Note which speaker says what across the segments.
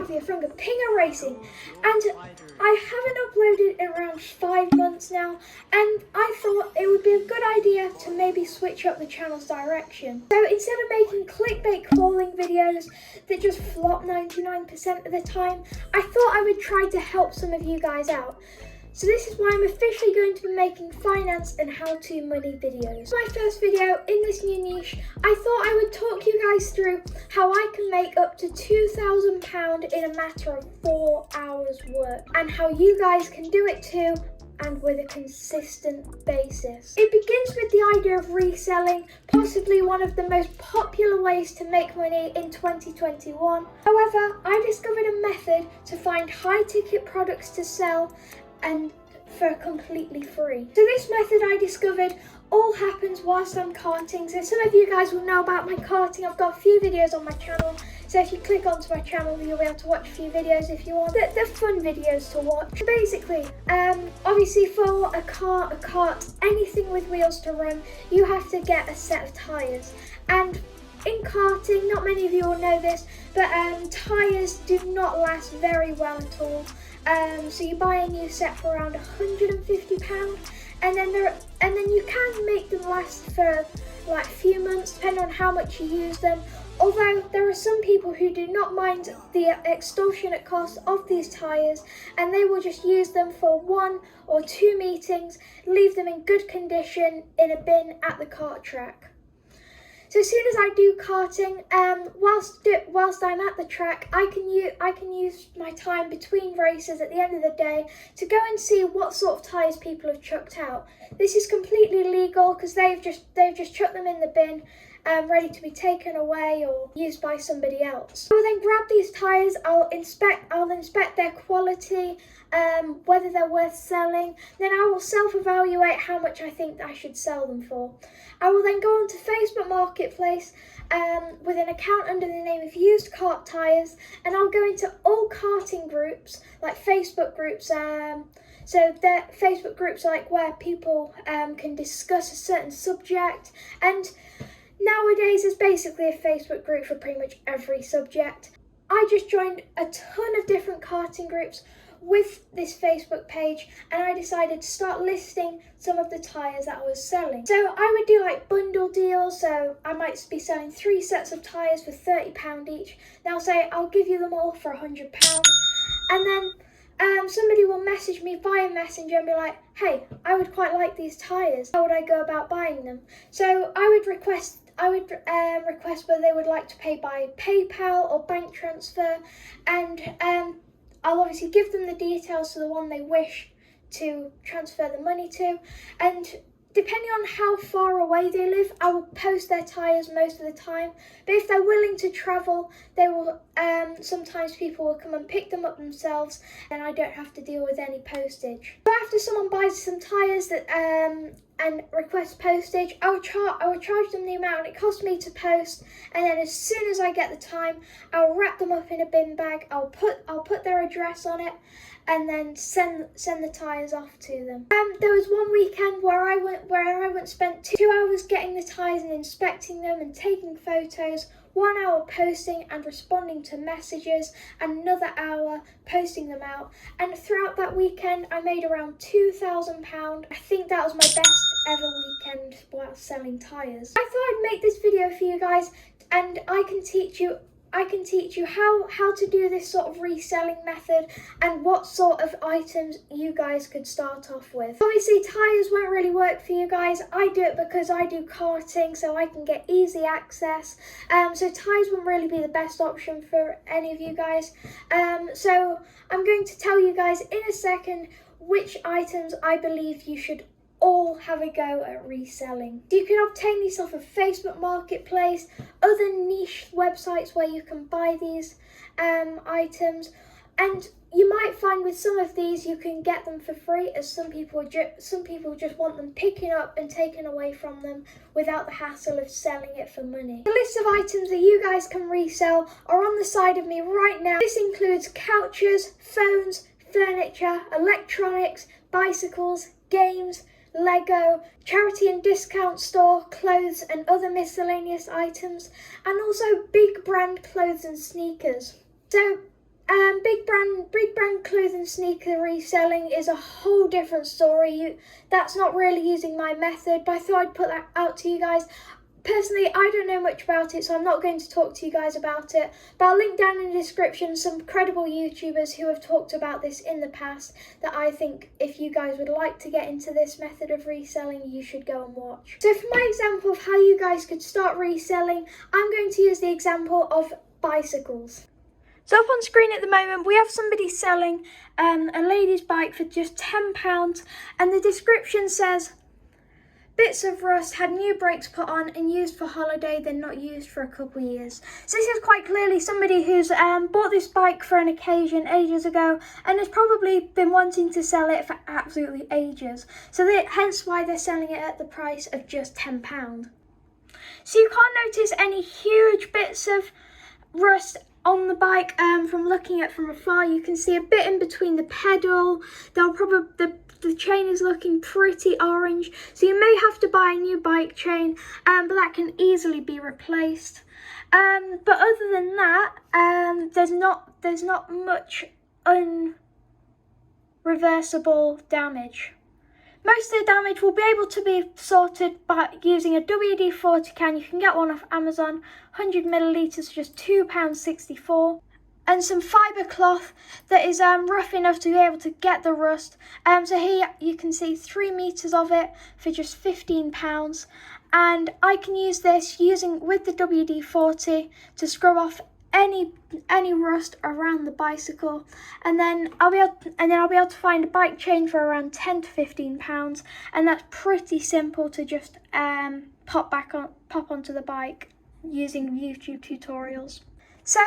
Speaker 1: here from Pinger Racing, and I haven't uploaded in around 5 months now, and I thought it would be a good idea to maybe switch up the channel's direction. So instead of making clickbait crawling videos that just flop 99% of the time, I thought I would try to help some of you guys out. So this is why I'm officially going to be making finance and how-to money videos. For my first video in this new niche, I thought I would talk you guys through how I can make up to £2,000 in a matter of 4 hours work, and how you guys can do it too, and with a consistent basis. It begins with the idea of reselling, possibly one of the most popular ways to make money in 2021. However, I discovered a method to find high-ticket products to sell and for completely free. So this method I discovered all happens whilst I'm karting. So some of you guys will know about my karting. I've got a few videos on my channel. So if you click onto my channel, you'll be able to watch a few videos if you want. They're fun videos to watch. So basically, obviously for a cart, anything with wheels to run, you have to get a set of tyres. And in karting, not many of you will know this, but tyres do not last very well at all. So you buy a new set for around £150, and then you can make them last for like a few months, depending on how much you use them. Although there are some people who do not mind the extortionate cost of these tyres, and they will just use them for 1 or 2 meetings, leave them in good condition in a bin at the kart track. So as soon as I do karting, whilst I'm at the track, I can use my time between races at the end of the day to go and see what sort of tyres people have chucked out. This is completely legal because they've just chucked them in the bin, ready to be taken away or used by somebody else. I will then grab these tyres. I'll inspect their quality, whether they're worth selling. Then I will self-evaluate how much I think I should sell them for. I will then go onto Facebook Marketplace with an account under the name of Used Kart Tyres, and I'll go into all karting groups, like Facebook groups. So the Facebook groups are like where people can discuss a certain subject, and nowadays there's basically a Facebook group for pretty much every subject. I just joined a ton of different karting groups with this Facebook page, and I decided to start listing some of the tyres that I was selling. So I would do like bundle deals, so I might be selling 3 sets of tyres for £30 each. Now say I'll give you them all for £100, and then somebody will message me via Messenger and be like, hey, I would quite like these tyres. How would I go about buying them? So I would request whether they would like to pay by PayPal or bank transfer, and I'll obviously give them the details to the one they wish to transfer the money to, and depending on how far away they live, I will post their tyres most of the time. But if they're willing to travel, they will. Sometimes people will come and pick them up themselves, and I don't have to deal with any postage. So after someone buys some tyres and requests postage, I will charge them the amount it cost me to post, and then as soon as I get the time, I'll wrap them up in a bin bag. I'll put their address on it, and then send the tyres off to them. There was one weekend where I spent 2 hours getting the tyres and inspecting them and taking photos, 1 hour posting and responding to messages, and another hour posting them out. And throughout that weekend, I made around £2,000. I think that was my best ever weekend while selling tyres. I thought I'd make this video for you guys, and I can teach you how to do this sort of reselling method and what sort of items you guys could start off with. Obviously tyres won't really work for you guys. I do it because I do karting, so I can get easy access. So tyres wouldn't really be the best option for any of you guys. So I'm going to tell you guys in a second which items I believe you should all have a go at reselling. You can obtain these off of Facebook Marketplace, other niche websites where you can buy these items, and you might find with some of these you can get them for free, as some people just want them picking up and taken away from them without the hassle of selling it for money. The list of items that you guys can resell are on the side of me right now. This includes couches, phones, furniture, electronics, bicycles, games, Lego, charity and discount store, clothes and other miscellaneous items, and also big brand clothes and sneakers. So Big brand clothing sneaker reselling is a whole different story. That's not really using my method, but I thought I'd put that out to you guys. Personally, I don't know much about it, so I'm not going to talk to you guys about it, but I'll link down in the description some credible YouTubers who have talked about this in the past that I think if you guys would like to get into this method of reselling, you should go and watch. So for my example of how you guys could start reselling, I'm going to use the example of bicycles. So up on screen at the moment, we have somebody selling a lady's bike for just £10, and the description says, bits of rust, had new brakes put on and used for holiday, then not used for a couple of years. So this is quite clearly somebody who's bought this bike for an occasion ages ago and has probably been wanting to sell it for absolutely ages. So hence why they're selling it at the price of just £10. So you can't notice any huge bits of rust on the bike from looking at from afar. You can see a bit in between the pedal. The chain is looking pretty orange, so you may have to buy a new bike chain, but that can easily be replaced. But other than that, there's not much unreversible damage. Most of the damage will be able to be sorted by using a WD-40 can. You can get one off Amazon, 100 millilitres, just £2.64. And some fibre cloth that is rough enough to be able to get the rust. So here you can see 3 metres of it for just £15. And I can use this with the WD-40 to scrub off any rust around the bicycle, and then I'll be able to find a bike chain for around £10 to £15, and that's pretty simple to just pop onto the bike using YouTube tutorials. So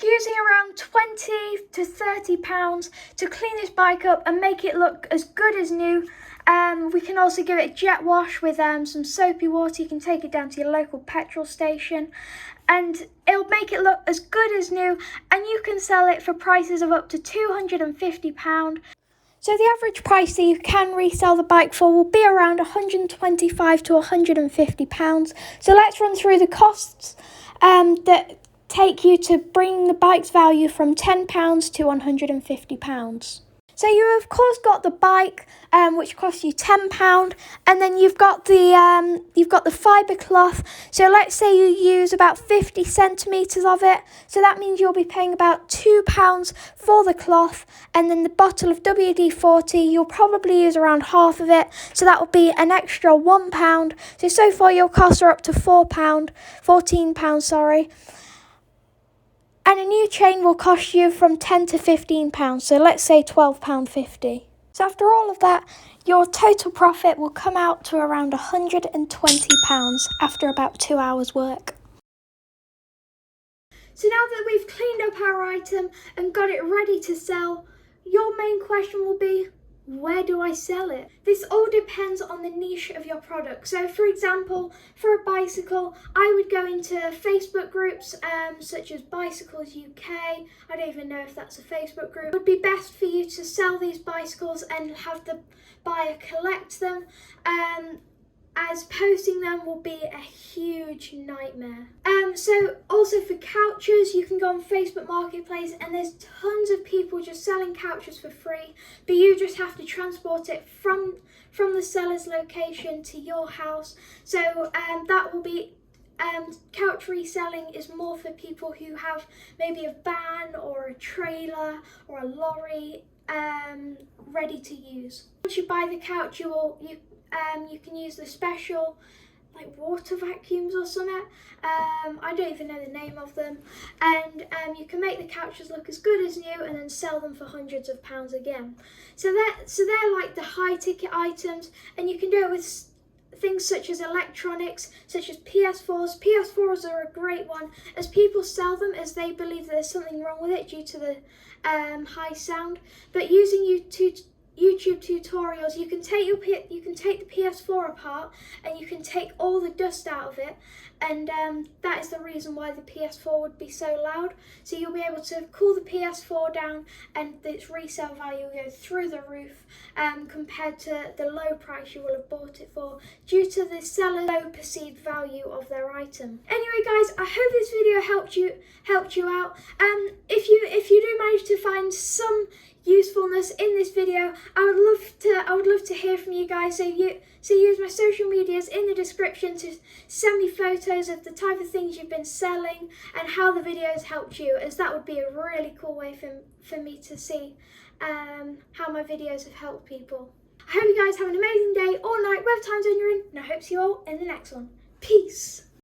Speaker 1: using around £20 to £30 to clean this bike up and make it look as good as new. We can also give it a jet wash with some soapy water. You can take it down to your local petrol station and it'll make it look as good as new, and you can sell it for prices of up to £250. So the average price that you can resell the bike for will be around £125 to £150. So let's run through the costs that take you to bring the bike's value from £10 to £150. So you of course got the bike, which costs you £10, and then you've got the fibre cloth. So let's say you use about 50 centimetres of it. So that means you'll be paying about £2 for the cloth, and then the bottle of WD-40 you'll probably use around half of it. So that will be an extra £1. So far your costs are up to £14, sorry. And a new chain will cost you from £10 to £15, so let's say £12.50. So after all of that, your total profit will come out to around £120 after about 2 hours work. So now that we've cleaned up our item and got it ready to sell, your main question will be, where do I sell it? This all depends on the niche of your product. So for example, for a bicycle, I would go into Facebook groups such as Bicycles UK. I don't even know if that's a Facebook group. It would be best for you to sell these bicycles and have the buyer collect them, as posting them will be a huge nightmare. So also for couches, you can go on Facebook Marketplace and there's tons of people just selling couches for free, but you just have to transport it from the seller's location to your house. So that will be couch reselling is more for people who have maybe a van or a trailer or a lorry ready to use. Once you buy the couch, you can use the special like water vacuums or something. I don't even know the name of them, and you can make the couches look as good as new and then sell them for hundreds of pounds again. So they're like the high ticket items, and you can do it with things such as electronics, such as PS4s. PS4s are a great one as people sell them as they believe there's something wrong with it due to the high sound. But using YouTube tutorials, you can take the PS4 apart and you can take all the dust out of it, and that is the reason why the PS4 would be so loud. So you'll be able to cool the PS4 down and its resale value will go through the roof compared to the low price you will have bought it for due to the seller's low perceived value of their item. Anyway guys, I hope this video helped you out. If you do manage find some usefulness in this video, I would love to hear from you guys. So use my social medias in the description to send me photos of the type of things you've been selling and how the videos helped you, as that would be a really cool way for me to see how my videos have helped people. I hope you guys have an amazing day or night, whatever time zone you're in, and I hope to see you all in the next one. Peace!